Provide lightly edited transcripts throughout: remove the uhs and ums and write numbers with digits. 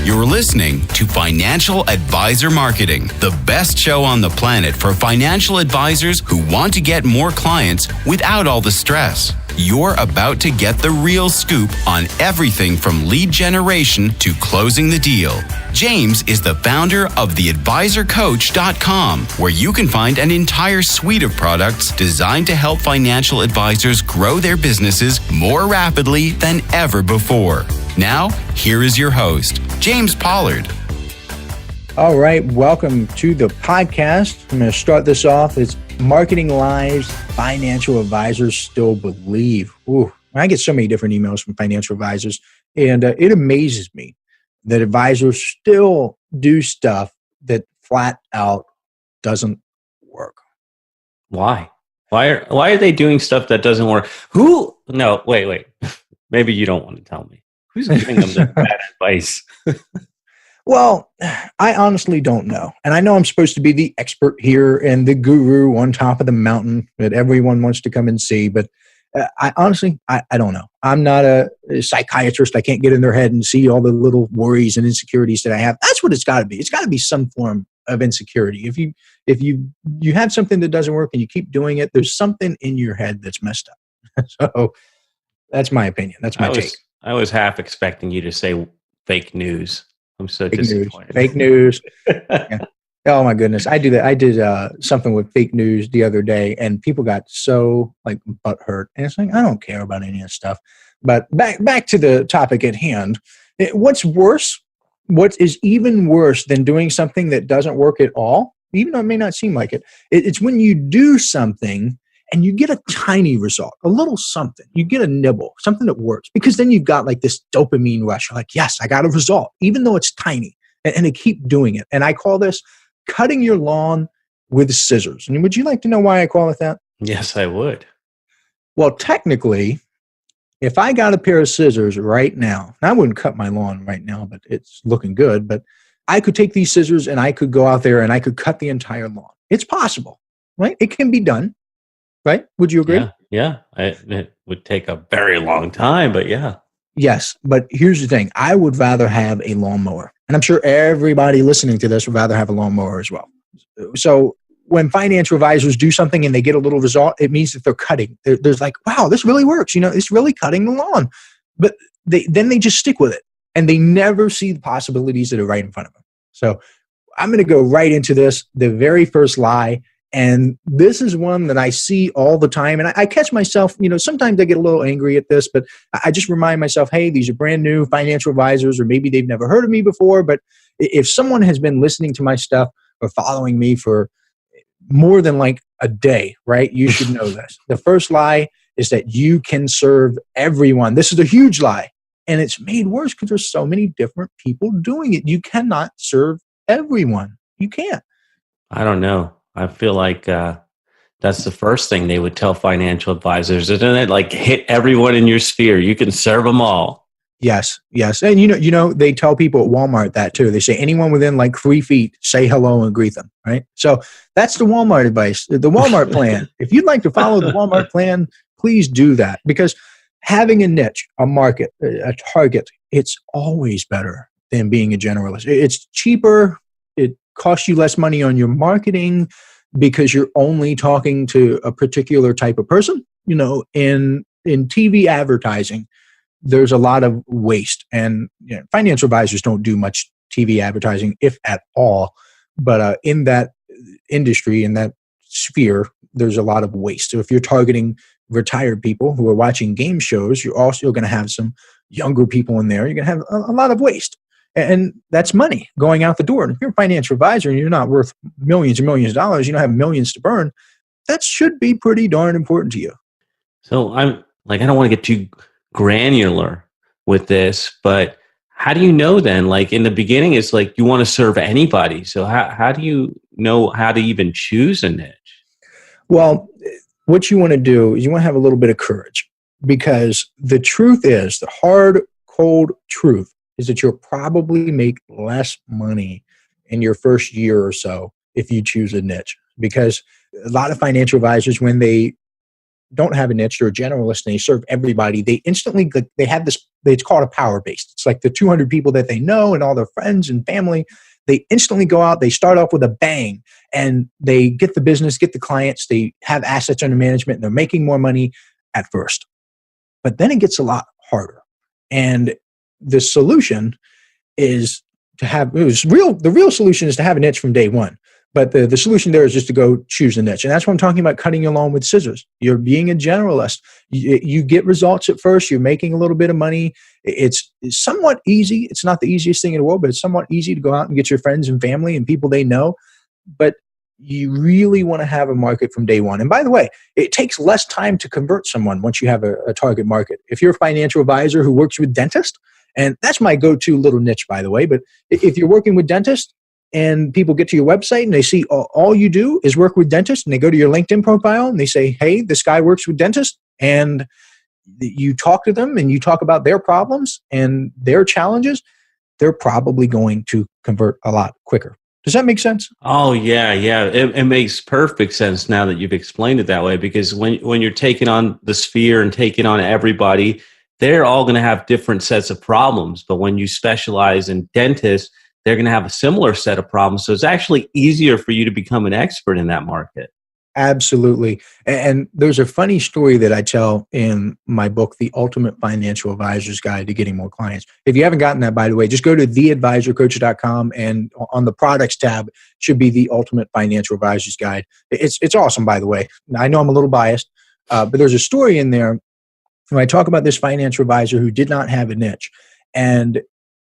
You're listening to Financial Advisor Marketing, the best show on the planet for financial advisors who want to get more clients without all the stress. You're about to get the real scoop on everything from lead generation to closing the deal. James is the founder of theadvisorcoach.com, where you can find an entire suite of products designed to help financial advisors grow their businesses more rapidly than ever before. Now, here is your host, James Pollard. All right, welcome to the podcast. I'm going to start this off. It's Marketing Lies Financial Advisors Still Believe. Ooh, I get so many different emails from financial advisors, and it amazes me that advisors still do stuff that flat out doesn't work. Why? Why are they doing stuff that doesn't work? Who? No, wait. Maybe you don't want to tell me. Who's giving them the bad advice? Well, I honestly don't know. And I know I'm supposed to be the expert here and the guru on top of the mountain that everyone wants to come and see. But I honestly don't know. I'm not a psychiatrist. I can't get in their head and see all the little worries and insecurities that I have. That's what it's got to be. It's got to be some form of insecurity. If you have something that doesn't work and you keep doing it, there's something in your head that's messed up. So that's my opinion. That's my take. I was half expecting you to say fake news. I'm so disappointed. Fake news. Yeah. Oh my goodness. I do that. I did something with fake news the other day and people got so butthurt. And it's like, I don't care about any of this stuff. But back to the topic at hand. What's worse? What is even worse than doing something that doesn't work at all, even though it may not seem like it? It's when you do something and you get a tiny result, a little something. You get a nibble, something that works. Because then you've got this dopamine rush. You're like, yes, I got a result, even though it's tiny. And they keep doing it. And I call this cutting your lawn with scissors. And would you like to know why I call it that? Yes, I would. Well, technically, if I got a pair of scissors right now, and I wouldn't cut my lawn right now, but it's looking good. But I could take these scissors and I could go out there and I could cut the entire lawn. It's possible, right? It can be done. Right? Would you agree? Yeah. It would take a very long time, but yeah. Yes. But here's the thing. I would rather have a lawnmower. And I'm sure everybody listening to this would rather have a lawnmower as well. So when financial advisors do something and they get a little result, it means that they're cutting. There's like, wow, this really works. It's really cutting the lawn. But then they just stick with it. And they never see the possibilities that are right in front of them. So I'm going to go right into this. The very first lie. And this is one that I see all the time. And I catch myself, sometimes I get a little angry at this, but I just remind myself, hey, these are brand new financial advisors, or maybe they've never heard of me before. But if someone has been listening to my stuff or following me for more than a day, right, you should know this. The first lie is that you can serve everyone. This is a huge lie. And it's made worse because there's so many different people doing it. You cannot serve everyone. You can't. I don't know. I feel like that's the first thing they would tell financial advisors, isn't it? Hit everyone in your sphere. You can serve them all. Yes. And they tell people at Walmart that too. They say anyone within 3 feet, say hello and greet them, right? So that's the Walmart advice, the Walmart plan. If you'd like to follow the Walmart plan, please do that, because having a niche, a market, a target, it's always better than being a generalist. It's cheaper. It costs you less money on your marketing because you're only talking to a particular type of person. In TV advertising, there's a lot of waste, and financial advisors don't do much TV advertising, if at all. But in that industry, in that sphere, there's a lot of waste. So if you're targeting retired people who are watching game shows, you're also going to have some younger people in there. You're going to have a lot of waste. And that's money going out the door. And if you're a financial advisor and you're not worth millions and millions of dollars, you don't have millions to burn, that should be pretty darn important to you. So I don't want to get too granular with this, but how do you know then? In the beginning, it's you want to serve anybody. So how do you know how to even choose a niche? Well, what you want to do is you want to have a little bit of courage, because the truth is, the hard, cold truth is that you'll probably make less money in your first year or so if you choose a niche. Because a lot of financial advisors, when they don't have a niche, they're a generalist and they serve everybody, they instantly, they have this it's called a power base. It's like the 200 people that they know and all their friends and family. They instantly go out, they start off with a bang, and they get the business, get the clients, they have assets under management, and they're making more money at first. But then it gets a lot harder. And the solution is to have, the real solution is to have a niche from day one. But the solution there is just to go choose a niche. And that's what I'm talking about, cutting your lawn with scissors. You're being a generalist. You get results at first. You're making a little bit of money. It's somewhat easy. It's not the easiest thing in the world, but it's somewhat easy to go out and get your friends and family and people they know. But you really want to have a market from day one. And by the way, it takes less time to convert someone once you have a target market. If you're a financial advisor who works with dentists, and that's my go-to little niche, by the way, but if you're working with dentists, and people get to your website and they see all you do is work with dentists, and they go to your LinkedIn profile and they say, hey, this guy works with dentists, and you talk to them and you talk about their problems and their challenges, they're probably going to convert a lot quicker. Does that make sense? Oh, yeah. It makes perfect sense now that you've explained it that way, because when you're taking on the sphere and taking on everybody, they're all going to have different sets of problems. But when you specialize in dentists, they're going to have a similar set of problems. So it's actually easier for you to become an expert in that market. Absolutely. And there's a funny story that I tell in my book, The Ultimate Financial Advisor's Guide to Getting More Clients. If you haven't gotten that, by the way, just go to theadvisorcoach.com, and on the products tab should be The Ultimate Financial Advisor's Guide. It's awesome, by the way. I know I'm a little biased, but there's a story in there when I talk about this financial advisor who did not have a niche. And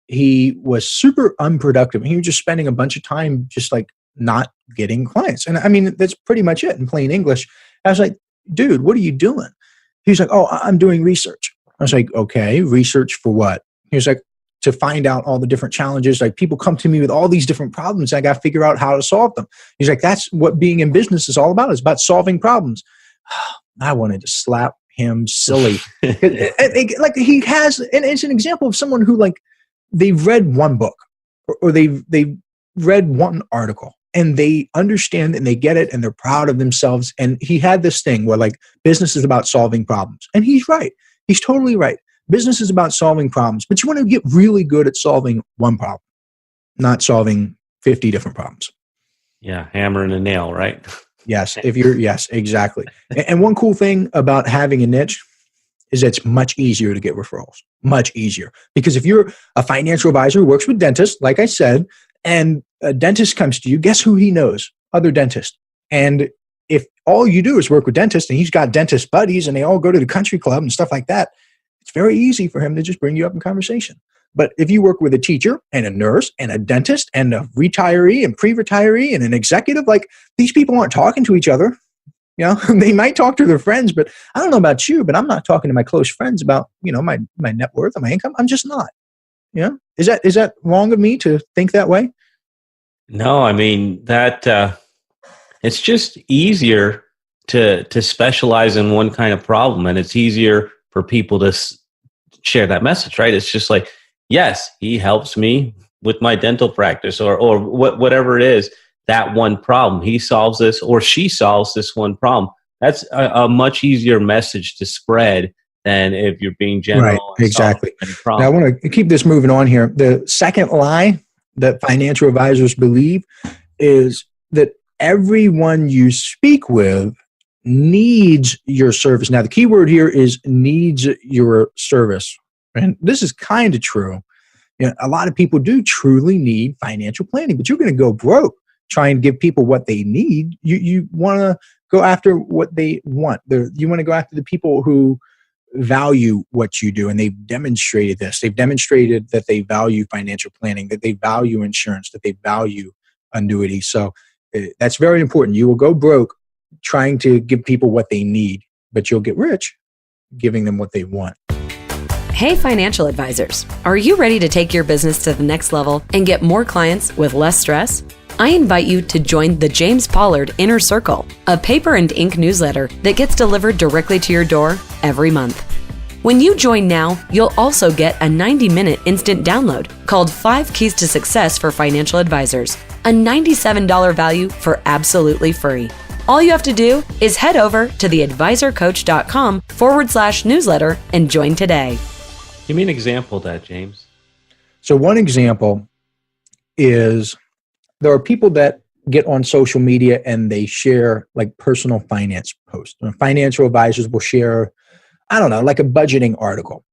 he was super unproductive. He was just spending a bunch of time just like not getting clients. And I mean, that's pretty much it in plain English. I was like, dude, what are you doing? He's like, oh, I'm doing research. I was like, okay, research for what? He was like, to find out all the different challenges. Like, people come to me with all these different problems. I got to figure out how to solve them. He's like, that's what being in business is all about. It's about solving problems. I wanted to slap him silly. Like, he has, and it's an example of someone who, like, they've read one book or they've read one article and they understand and they get it and they're proud of themselves. And he had this thing where, like, business is about solving problems. And he's right. He's totally right. Business is about solving problems, but you want to get really good at solving one problem, not solving 50 different problems. Yeah. Hammer and a nail, right? Yes. Yes, exactly. And one cool thing about having a niche is that it's much easier to get referrals, much easier. Because if you're a financial advisor who works with dentists, like I said, and a dentist comes to you, guess who he knows? Other dentists. And if all you do is work with dentists and he's got dentist buddies and they all go to the country club and stuff like that, it's very easy for him to just bring you up in conversation. But if you work with a teacher and a nurse and a dentist and a retiree and pre-retiree and an executive, like, these people aren't talking to each other. You know, they might talk to their friends, but I don't know about you, but I'm not talking to my close friends about, you know, my net worth and my income. I'm just not. You know, is that wrong of me to think that way? No, I mean that it's just easier to specialize in one kind of problem, and it's easier for people to share that message, right? It's just like, yes, he helps me with my dental practice or whatever it is. That one problem, he solves this or she solves this one problem. That's a much easier message to spread than if you're being general. Right, exactly. Now, I want to keep this moving on here. The second lie that financial advisors believe is that everyone you speak with needs your service. Now, the key word here is needs your service. And this is kind of true. You know, a lot of people do truly need financial planning, but you're going to go broke trying to give people what they need. You want to go after what they want. You want to go after the people who value what you do, and they've demonstrated this. They've demonstrated that they value financial planning, that they value insurance, that they value annuity. So that's very important. You will go broke trying to give people what they need, but you'll get rich giving them what they want. Hey, financial advisors, are you ready to take your business to the next level and get more clients with less stress? I invite you to join the James Pollard Inner Circle, a paper and ink newsletter that gets delivered directly to your door every month. When you join now, you'll also get a 90-minute instant download called 5 Keys to Success for Financial Advisors, a $97 value for absolutely free. All you have to do is head over to theadvisorcoach.com/newsletter and join today. Give me an example of that, James. So one example is there are people that get on social media and they share like personal finance posts. Financial advisors will share, I don't know, like a budgeting article.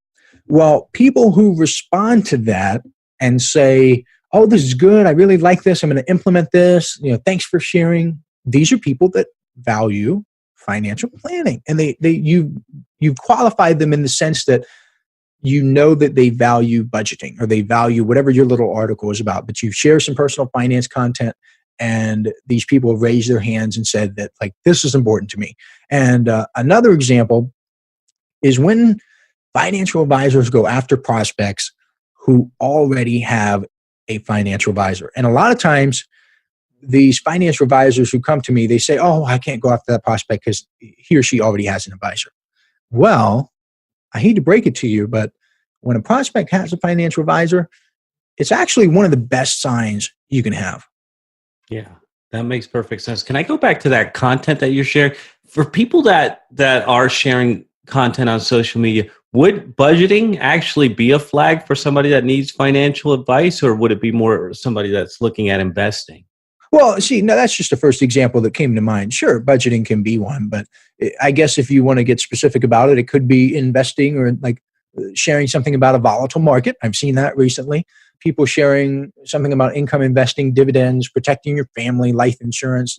Well, people who respond to that and say, "Oh, this is good. I really like this. I'm going to implement this. Thanks for sharing." These are people that value financial planning, and you've qualified them in the sense that that they value budgeting or they value whatever your little article is about. But you've shared some personal finance content, and these people have raised their hands and said that like this is important to me. And another example is when financial advisors go after prospects who already have a financial advisor. And a lot of times, these financial advisors who come to me, they say, "Oh, I can't go after that prospect because he or she already has an advisor." Well, I hate to break it to you, but when a prospect has a financial advisor, it's actually one of the best signs you can have. Yeah, that makes perfect sense. Can I go back to that content that you're sharing? For people that are sharing content on social media, would budgeting actually be a flag for somebody that needs financial advice, or would it be more somebody that's looking at investing? Well, see, no, that's just the first example that came to mind. Sure, budgeting can be one, but I guess if you want to get specific about it, it could be investing or like sharing something about a volatile market. I've seen that recently. People sharing something about income investing, dividends, protecting your family, life insurance,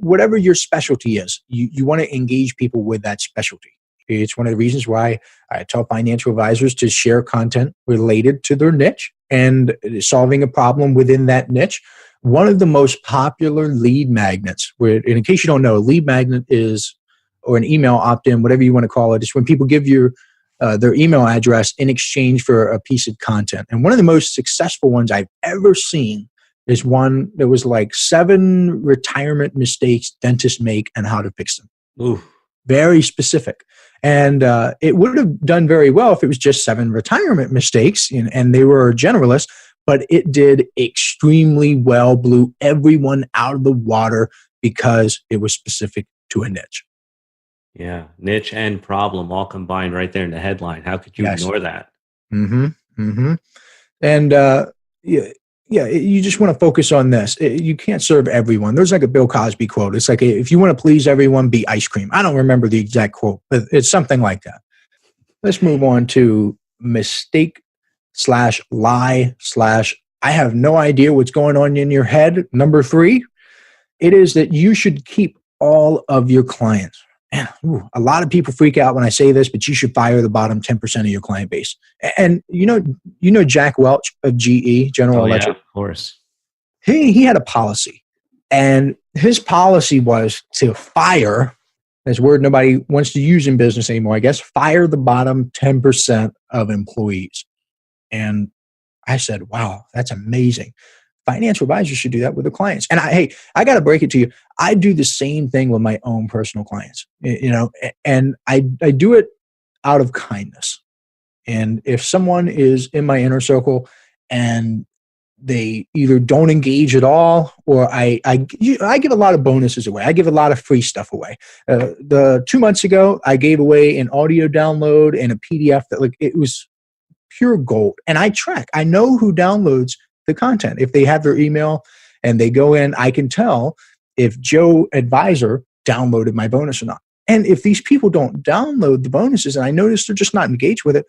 whatever your specialty is, you want to engage people with that specialty. It's one of the reasons why I tell financial advisors to share content related to their niche and solving a problem within that niche. One of the most popular lead magnets, and in case you don't know, a lead magnet is, or an email opt-in, whatever you want to call it, is when people give you their email address in exchange for a piece of content. And one of the most successful ones I've ever seen is one that was like 7 retirement mistakes dentists make and how to fix them. Ooh. Very specific. And it would have done very well if it was just 7 retirement mistakes and they were generalists, but it did extremely well, blew everyone out of the water because it was specific to a niche. Yeah, niche and problem all combined right there in the headline. How could you ignore that? Mm-hmm. Mm-hmm. And you just want to focus on this. You can't serve everyone. There's like a Bill Cosby quote. It's like, if you want to please everyone, be ice cream. I don't remember the exact quote, but it's something like that. Let's move on to mistake/lie/ I have no idea what's going on in your head. Number 3, it is that you should keep all of your clients. Man, a lot of people freak out when I say this, but you should fire the bottom 10% of your client base. And you know Jack Welch of GE, General Electric? Yeah, of course. He had a policy, and his policy was to fire, that's a word nobody wants to use in business anymore, I guess, fire the bottom 10% of employees. And I said, wow, that's amazing. Financial advisors should do that with their clients. And I got to break it to you. I do the same thing with my own personal clients, and I do it out of kindness. And if someone is in my inner circle and they either don't engage at all, or I give a lot of bonuses away. I give a lot of free stuff away. The 2 months ago, I gave away an audio download and a PDF that it was pure gold. And I know who downloads the content. If they have their email and they go in, I can tell if Joe Advisor downloaded my bonus or not. And if these people don't download the bonuses and I notice they're just not engaged with it,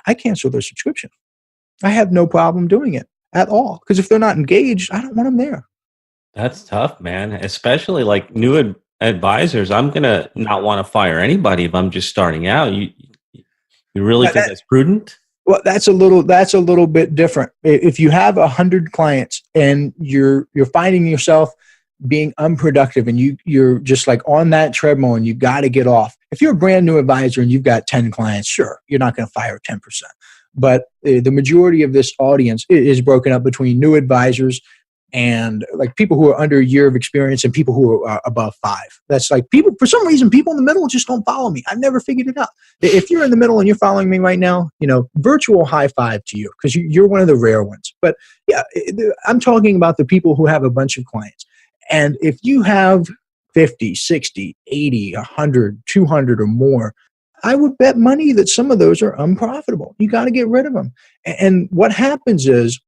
I cancel their subscription. I have no problem doing it at all. Because if they're not engaged, I don't want them there. That's tough, man. Especially like new advisors. I'm going to not want to fire anybody if I'm just starting out. You really think that's prudent? Well, that's a little bit different. If you have 100 clients and you're finding yourself being unproductive and you're just like on that treadmill and you got to get off. If you're a brand new advisor and you've got 10 clients, sure, you're not going to fire 10%. But the majority of this audience is broken up between new advisors and like people who are under a year of experience and people who are above 5. That's like people, for some reason, people in the middle just don't follow me. I've never figured it out. If you're in the middle and you're following me right now, virtual high five to you because you're one of the rare ones. But yeah, I'm talking about the people who have a bunch of clients. And if you have 50, 60, 80, 100, 200 or more, I would bet money that some of those are unprofitable. You got to get rid of them. And what happens is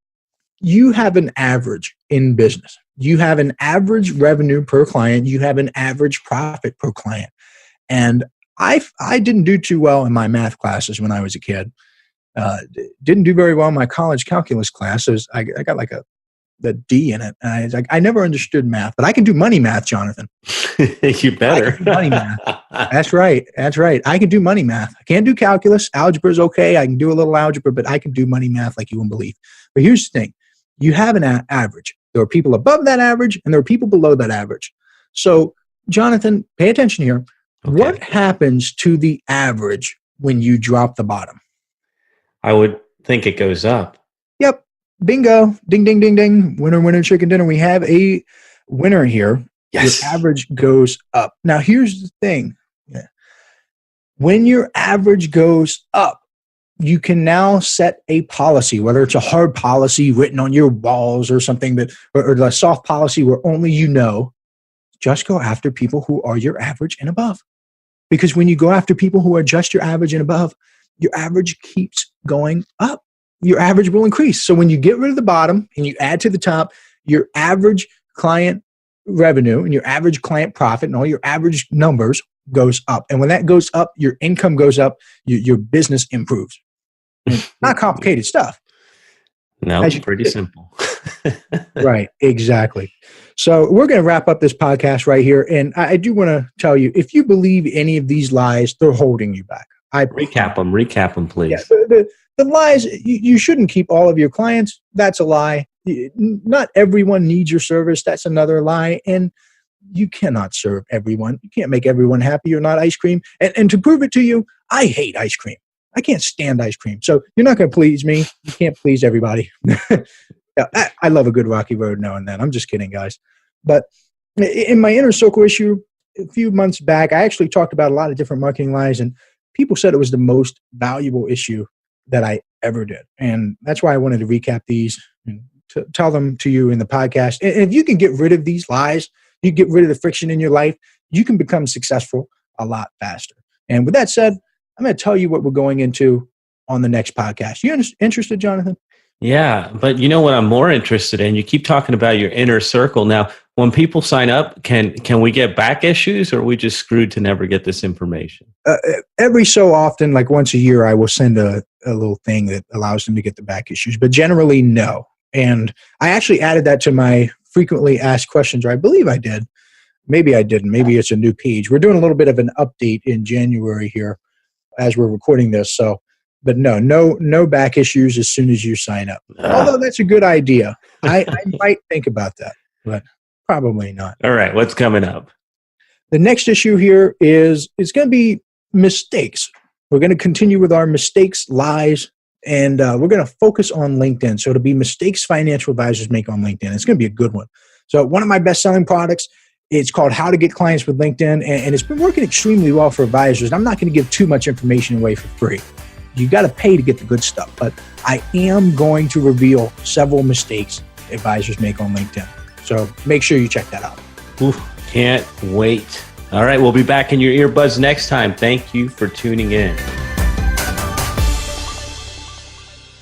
you have an average in business. You have an average revenue per client. You have an average profit per client. And I didn't do too well in my math classes when I was a kid. Didn't do very well in my college calculus classes. I got like a D in it. And I never understood math, but I can do money math, Jonathan. You better. Money math. That's right. I can do money math. I can't do calculus. Algebra is okay. I can do a little algebra, but I can do money math like you wouldn't believe. But here's the thing. You have an average. There are people above that average, and there are people below that average. So, Jonathan, pay attention here. Okay. What happens to the average when you drop the bottom? I would think it goes up. Yep. Bingo. Ding, ding, ding, ding. Winner, winner, chicken dinner. We have a winner here. Yes. Your average goes up. Now, here's the thing. Yeah. When your average goes up, you can now set a policy, whether it's a hard policy written on your walls or something or the soft policy where only just go after people who are your average and above. Because when you go after people who are just your average and above, your average keeps going up. Your average will increase. So when you get rid of the bottom and you add to the top, your average client revenue and your average client profit and all your average numbers goes up. And when that goes up, your income goes up, your business improves. Not complicated stuff. No, pretty simple. Right, exactly. So we're going to wrap up this podcast right here. And I do want to tell you, if you believe any of these lies, they're holding you back. Recap them, please. Yeah, the lies, you shouldn't keep all of your clients. That's a lie. Not everyone needs your service. That's another lie. And you cannot serve everyone. You can't make everyone happy. You're not ice cream. And to prove it to you, I hate ice cream. I can't stand ice cream. So you're not going to please me. You can't please everybody. Yeah, I love a good rocky road now and then. I'm just kidding, guys. But in my inner circle issue, a few months back, I actually talked about a lot of different marketing lies, and people said it was the most valuable issue that I ever did. And that's why I wanted to recap these and to tell them to you in the podcast. And if you can get rid of these lies, you get rid of the friction in your life, you can become successful a lot faster. And with that said, I'm going to tell you what we're going into on the next podcast. You interested, Jonathan? Yeah, but you know what I'm more interested in? You keep talking about your inner circle. Now, when people sign up, can we get back issues, or are we just screwed to never get this information? Every so often, like once a year, I will send a little thing that allows them to get the back issues, but generally no. And I actually added that to my frequently asked questions, or I believe I did. Maybe I didn't. Maybe it's a new page. We're doing a little bit of an update in January here as we're recording this. But no back issues as soon as you sign up. Although that's a good idea. I might think about that, but probably not. All right, what's coming up? The next issue here is it's going to be mistakes. We're going to continue with our mistakes, lies, and we're going to focus on LinkedIn. So it'll be mistakes financial advisors make on LinkedIn. It's going to be a good one. So one of my best-selling products, it's called How to Get Clients with LinkedIn, and it's been working extremely well for advisors. I'm not going to give too much information away for free. You got to pay to get the good stuff, but I am going to reveal several mistakes advisors make on LinkedIn. So make sure you check that out. Oof, can't wait. All right, we'll be back in your earbuds next time. Thank you for tuning in.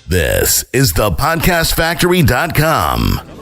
This is thepodcastfactory.com.